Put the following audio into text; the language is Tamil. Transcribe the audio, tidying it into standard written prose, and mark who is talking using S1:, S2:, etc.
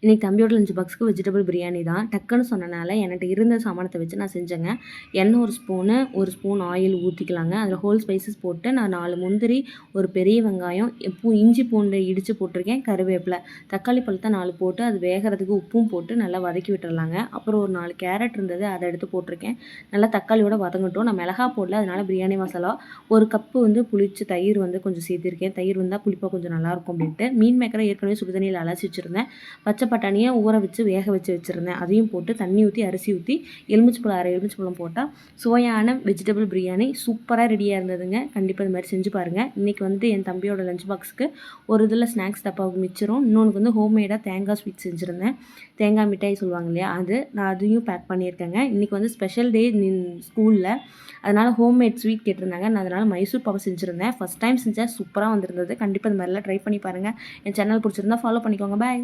S1: இன்றைக்கி தம்பியோட லஞ்ச் பாக்ஸுக்கு வெஜிடபிள் பிரியாணி தான். டக்குன்னு சொன்னனால என்கிட்ட இருந்த சாமானத்தை வச்சு நான் செஞ்சேங்க. எண்ணெய் ஒரு ஸ்பூன் ஆயில் ஊற்றிக்கலாங்க. அதில் ஹோல் ஸ்பைசஸ் போட்டு நான் 4 முந்திரி, ஒரு பெரிய வெங்காயம், இஞ்சி பூண்டு இடித்து போட்டிருக்கேன், கருவேப்பிலை, தக்காளி பழத்தை 4 போட்டு அது வேகிறதுக்கு உப்பும் போட்டு நல்லா வதக்கி விட்டுறலாங்க. அப்புறம் ஒரு 4 கேரட் இருந்தது, அதை எடுத்து போட்டிருக்கேன். நல்லா தக்காளியோட வதங்கட்டும். நான் மிளகா போடல, அதனால் பிரியாணி மசாலா ஒரு கப்பு புளிச்ச தயிர் கொஞ்சம் சேர்த்திருக்கேன். தயிர் வந்தால் புளிப்பாக கொஞ்சம் நல்லாயிருக்கும் அப்படின்ட்டு. மீன் மேக்கரை ஏற்கனவே சுடுதண்ணியில் அலசி வச்சுருந்தேன். பச்சை பட்டாணியை ஊற வச்சு வேக வச்சு வச்சுருந்தேன். அதையும் போட்டு தண்ணி ஊற்றி அரிசி ஊற்றி எலுமிச்சப்பழம் அரை எலுமிச்சப்பழம் போட்டால் சுவையான வெஜிடபிள் பிரியாணி சூப்பராக ரெடியாக இருந்ததுங்க. கண்டிப்பாக இது மாதிரி செஞ்சு பாருங்கள். இன்றைக்கி என் தம்பியோட லஞ்ச் பாக்ஸுக்கு ஒரு இதில் ஸ்நாக்ஸ் டப்பாவுக்கு மிச்சிரும், இன்னொன்று ஹோம்மேடாக தேங்காய் ஸ்வீட் செஞ்சுருந்தேன். தேங்காய் மிட்டாய் சொல்லுவாங்க இல்லையா, நான் அதையும் பேக் பண்ணியிருக்கேங்க. இன்றைக்கி ஸ்பெஷல் டே ஸ்கூலில், அதனால் ஹோம்மேட் ஸ்வீட் கேட்டிருந்தாங்க. நான் அதனால் மைசூர் பாவை செஞ்சுருந்தேன். ஃபஸ்ட் டைம் செஞ்சேன், சூப்பராக வந்திருந்தது. கண்டிப்பாக இது மாதிரிலாம் ட்ரை பண்ணி பாருங்கள். என் சேனல் பிடிச்சிருந்தா ஃபாலோ பண்ணிக்கோங்க. பாய்.